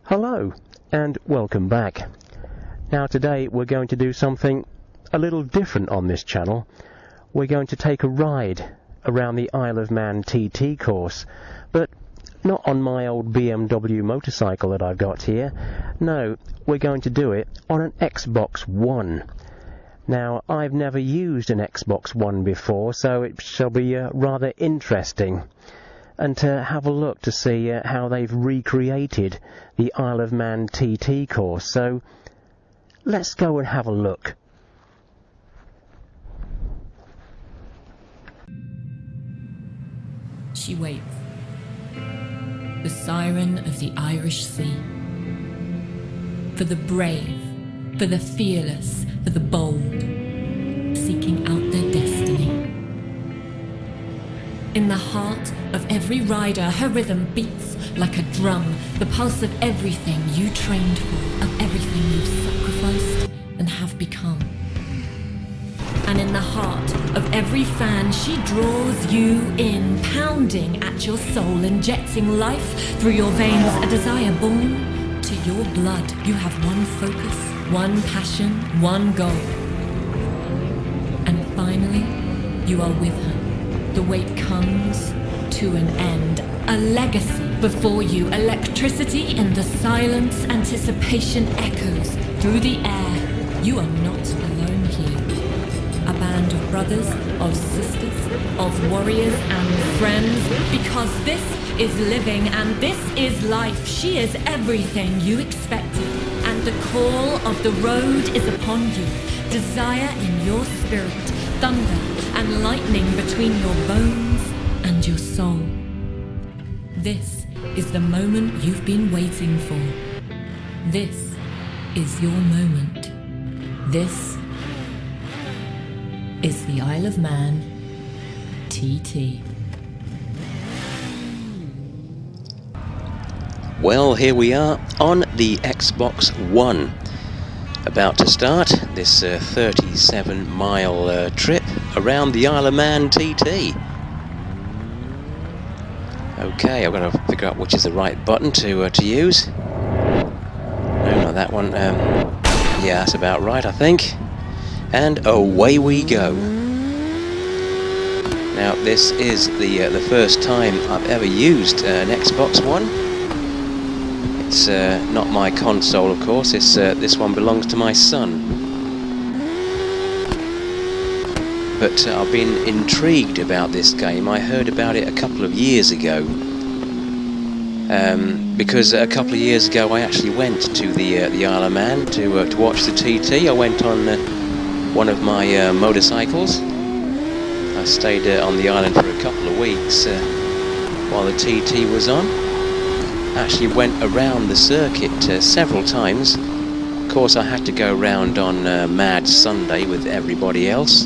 Hello and welcome back. Now today we're going to do something a little different on this channel. We're going to take a ride around the Isle of Man TT course, but not on my old BMW motorcycle that I've got here. No, we're going to do it on an Xbox One. Now, I've never used an Xbox One before, so it shall be rather interesting. And to have a look to see how they've recreated the Isle of Man TT course. So, let's go and have a look. She waits. The siren of the Irish Sea. For the brave, for the fearless, for the bold, seeking out their destiny. In the heart of every rider, her rhythm beats like a drum, the pulse of everything you trained for, of everything you've sacrificed and have become. And in the heart of every fan, she draws you in, pounding at your soul, injecting life through your veins, a desire born to your blood. You have one focus, one passion, one goal. And finally, you are with her. The wait comes to an end. A legacy before you. Electricity in the silence. Anticipation echoes through the air. You are not alone here. A band of brothers, of sisters, of warriors and friends. Because this is living and this is life. She is everything you expected. And the call of the road is upon you. Desire in your spirit. Thunder and lightning between your bones and your soul. This is the moment you've been waiting for. This is your moment. This is the Isle of Man TT. Well, here we are on the Xbox One. About to start this 37-mile trip around the Isle of Man TT. Okay, I've got to figure out which is the right button to use. No, not that one. Yeah, that's about right, I think. And away we go. Now, this is the first time I've ever used an Xbox One. It's not my console, of course. It's this one belongs to my son. But I've been intrigued about this game. I heard about it a couple of years ago. Because a couple of years ago I actually went to the Isle of Man to watch the TT. I went on one of my motorcycles. I stayed on the island for a couple of weeks while the TT was on. Actually went around the circuit several times. Of course, I had to go round on Mad Sunday with everybody else.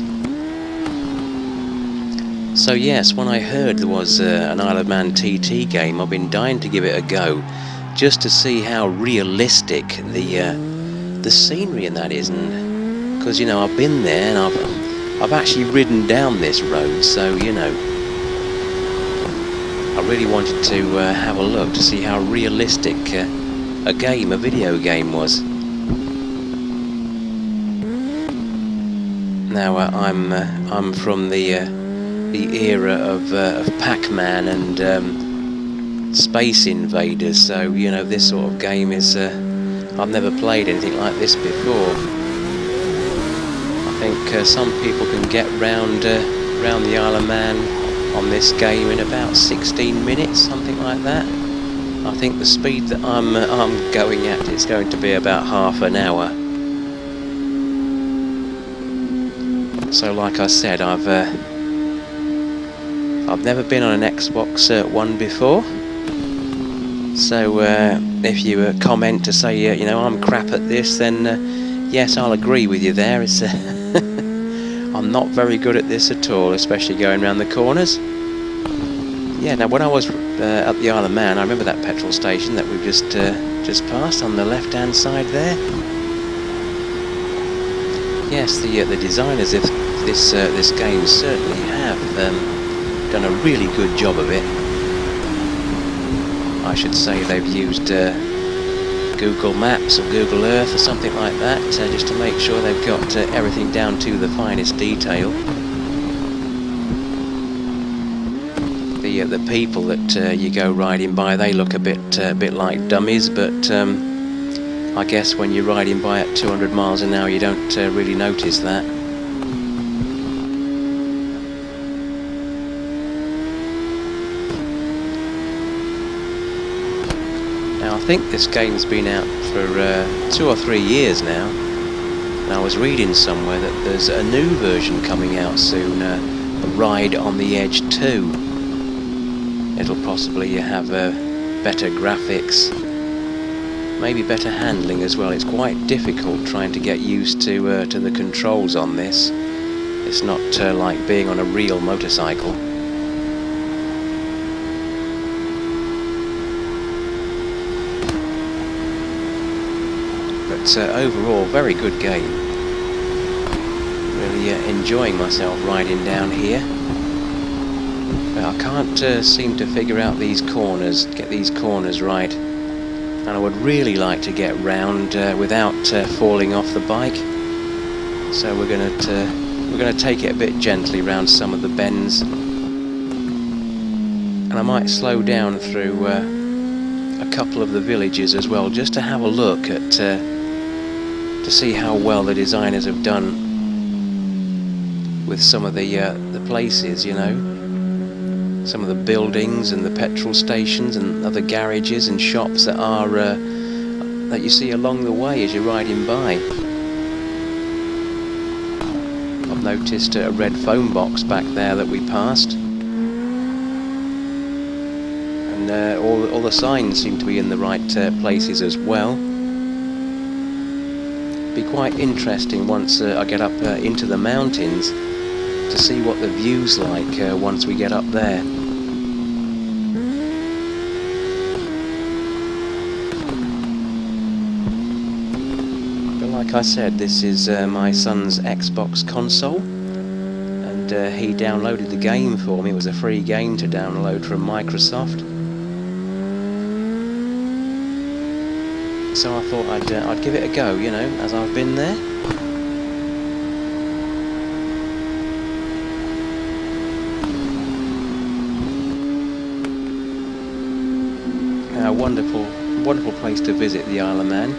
So yes, when I heard there was an Isle of Man TT game, I've been dying to give it a go, just to see how realistic the scenery in that is. And because, you know, I've been there and I've actually ridden down this road, so, you know, I really wanted to have a look to see how realistic a video game was. Now I'm from the era of Pac-Man and Space Invaders, so you know this sort of game is. I've never played anything like this before. I think some people can get round the Isle of Man on this game in about 16 minutes, something like that. I think the speed that I'm going at is going to be about half an hour. So like I said, I've never been on an Xbox One before. So if you comment to say you know I'm crap at this, then yes, I'll agree with you there. It's I'm not very good at this at all, especially going around the corners. Yeah, now when I was at the Isle of Man, I remember that petrol station that we've just passed on the left-hand side there. Yes, the designers of this game certainly have done a really good job of it. I should say they've used Google Maps or Google Earth or something like that, just to make sure they've got everything down to the finest detail. The people that you go riding by, they look a bit like dummies, but I guess when you're riding by at 200 miles an hour, you don't really notice that. Now, I think this game's been out for 2 or 3 years now, and I was reading somewhere that there's a new version coming out soon, Ride on the Edge 2. It'll possibly have better graphics, maybe better handling as well. It's quite difficult trying to get used to the controls on this. It's not like being on a real motorcycle. But overall, very good game. Really enjoying myself riding down here. I can't seem to figure out these corners, get these corners right, and I would really like to get round without falling off the bike. So we're gonna take it a bit gently round some of the bends, and I might slow down through a couple of the villages as well, just to have a look at to see how well the designers have done with some of the places, you know. Some of the buildings and the petrol stations and other garages and shops that are that you see along the way as you're riding by. I've noticed a red phone box back there that we passed, and all the signs seem to be in the right places as well. Be quite interesting once I get up into the mountains to see what the view's like once we get up there. But like I said, this is my son's Xbox console, and he downloaded the game for me. It was a free game to download from Microsoft. So I thought I'd give it a go, you know, as I've been there. A wonderful place to visit, the Isle of Man,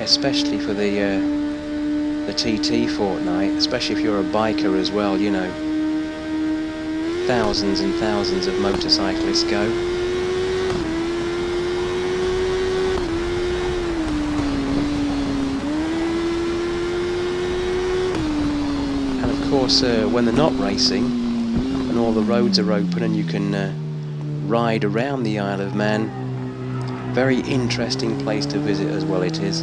especially for the TT fortnight, especially if you're a biker as well, you know. Thousands and thousands of motorcyclists go. And of course, when they're not racing and all the roads are open and you can ride around the Isle of Man, very interesting place to visit as well it is.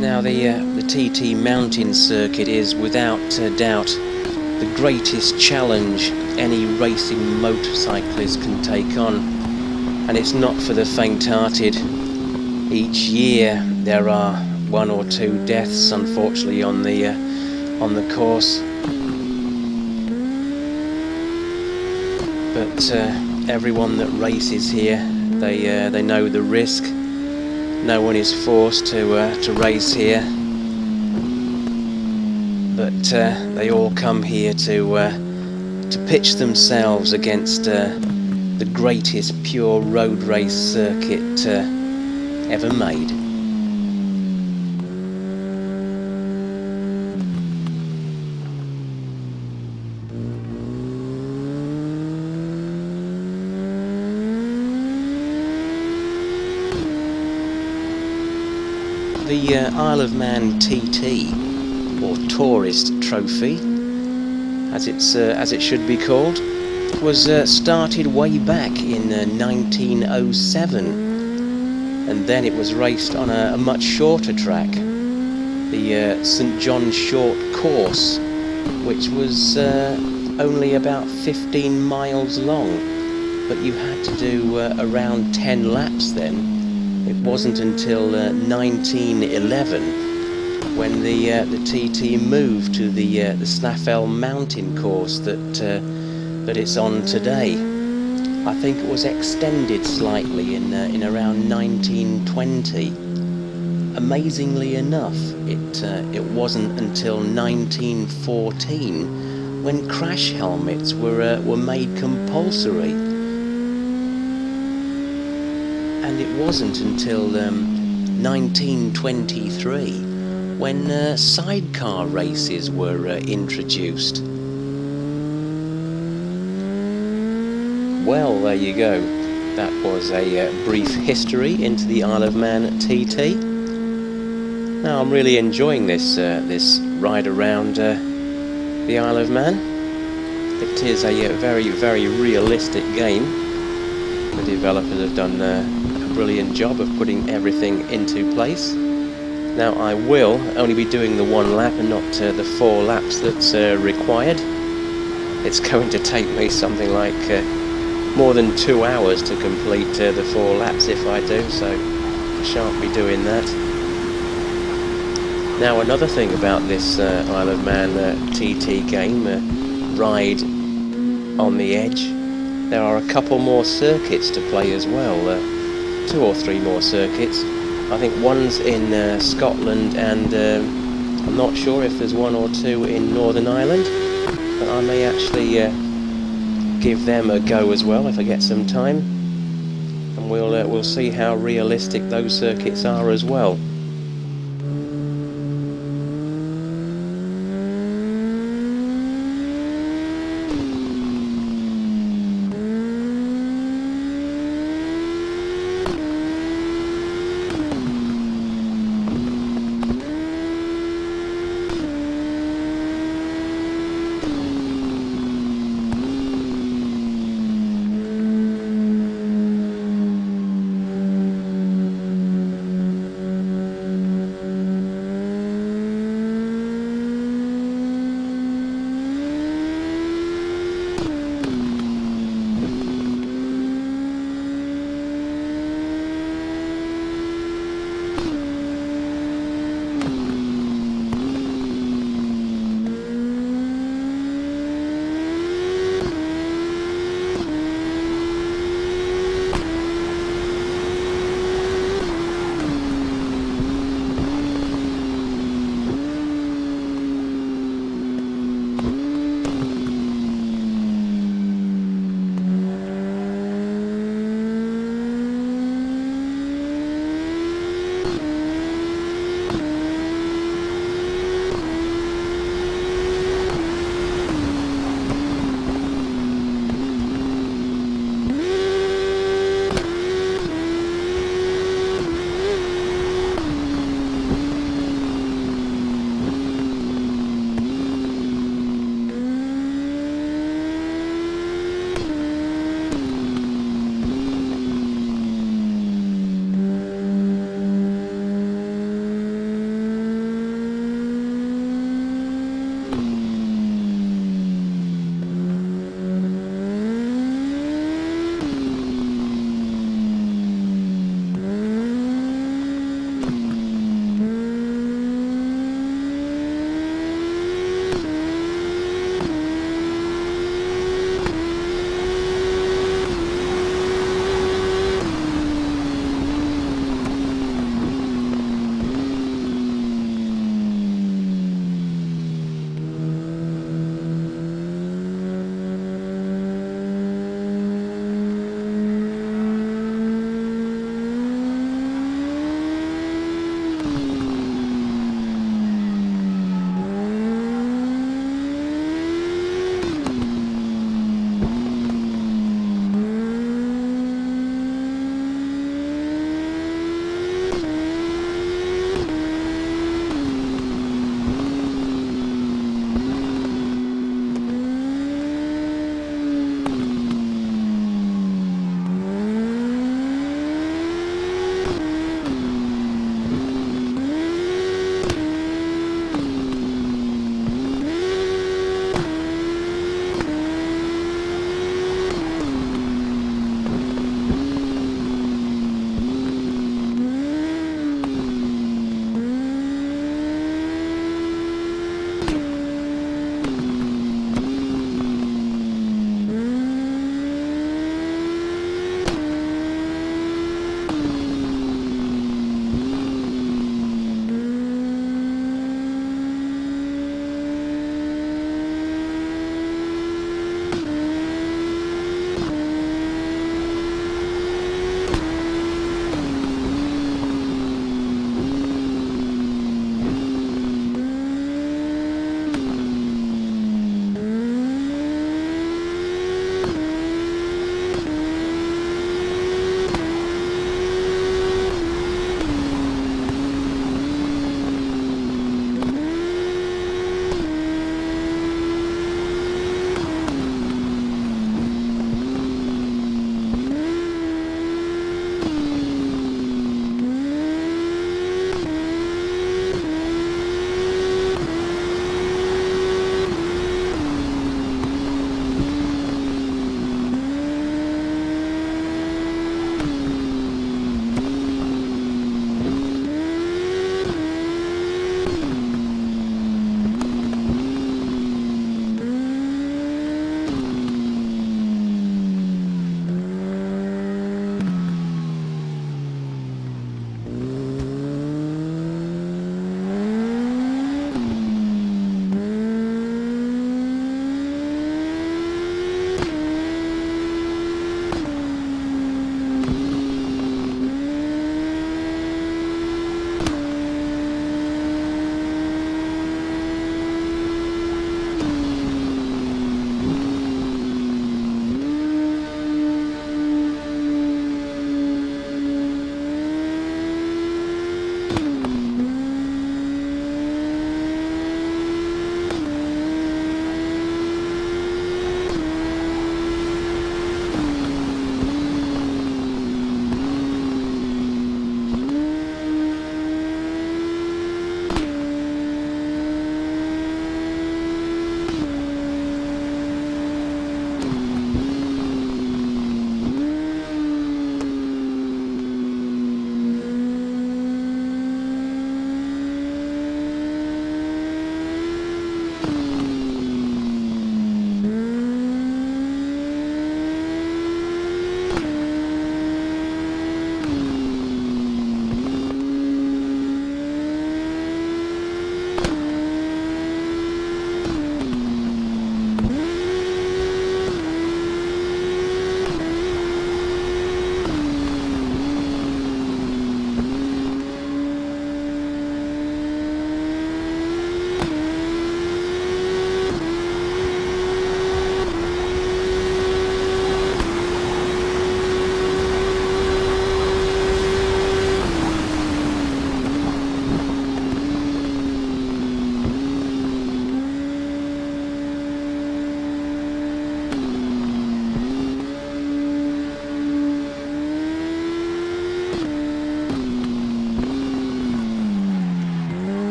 Now the TT mountain circuit is without doubt the greatest challenge any racing motorcyclist can take on, and it's not for the faint-hearted. Each year there are 1 or 2 deaths, unfortunately, on the course, but everyone that races here, they know the risk. No one is forced to race here, but they all come here to pitch themselves against the greatest pure road race circuit ever made. The Isle of Man TT, or Tourist Trophy, as it should be called, was started way back in 1907, and then it was raced on a much shorter track, the St John's Short Course, which was only about 15 miles long. but you had to do around 10 laps then. It wasn't until 1911 when the TT moved to the Snaefell Mountain course that it's on today. I think it was extended slightly in around 1920. Amazingly enough, it wasn't until 1914 when crash helmets were made compulsory. And it wasn't until 1923 when sidecar races were introduced. Well, there you go. That was a brief history into the Isle of Man TT. Now I'm really enjoying this ride around the Isle of Man. It is a very, very realistic game. The developers have done a brilliant job of putting everything into place. Now I will only be doing the 1 lap and not the 4 laps that's required. It's going to take me something like more than 2 hours to complete the 4 laps if I do, so I shan't be doing that. Now another thing about this Isle of Man TT game, Ride on the Edge, there are a couple more circuits to play as well, 2 or 3 more circuits. I think one's in Scotland, and I'm not sure if there's 1 or 2 in Northern Ireland, but I may actually give them a go as well if I get some time, and we'll see how realistic those circuits are as well.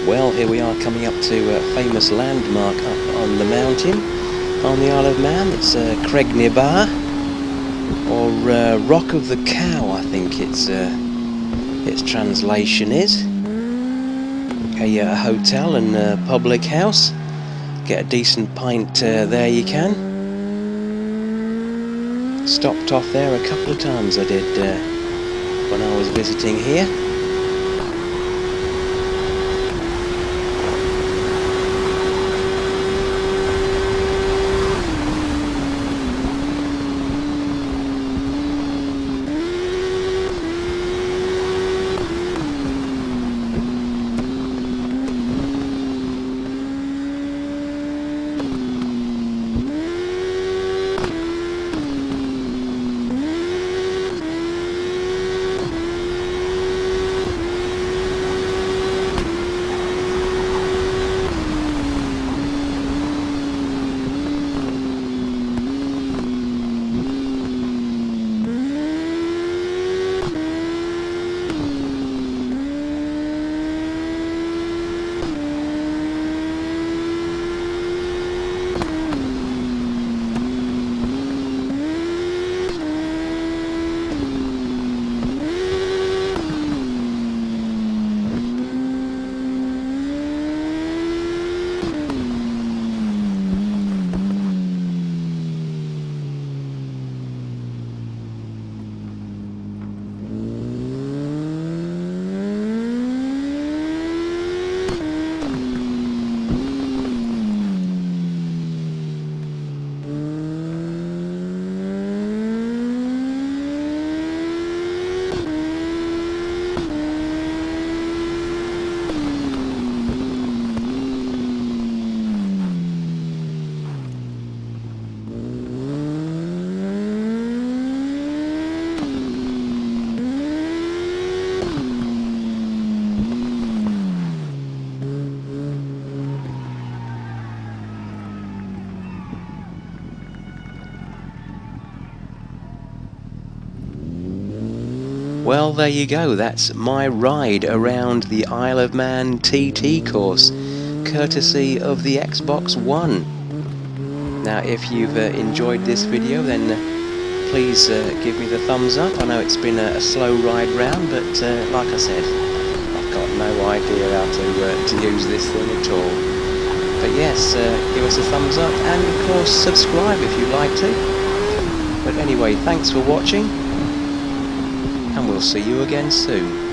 Well, here we are coming up to a famous landmark up on the mountain on the Isle of Man. It's Creg Bar, or Rock of the Cow, I think its translation is. A hotel and public house. Get a decent pint there you can. Stopped off there a couple of times I did when I was visiting here. Well, there you go, that's my ride around the Isle of Man TT course, courtesy of the Xbox One. Now, if you've enjoyed this video, then please give me the thumbs up. I know it's been a slow ride round, but like I said, I've got no idea how to use this thing at all. But yes, give us a thumbs up, and of course subscribe if you'd like to. But anyway, thanks for watching, and we'll see you again soon.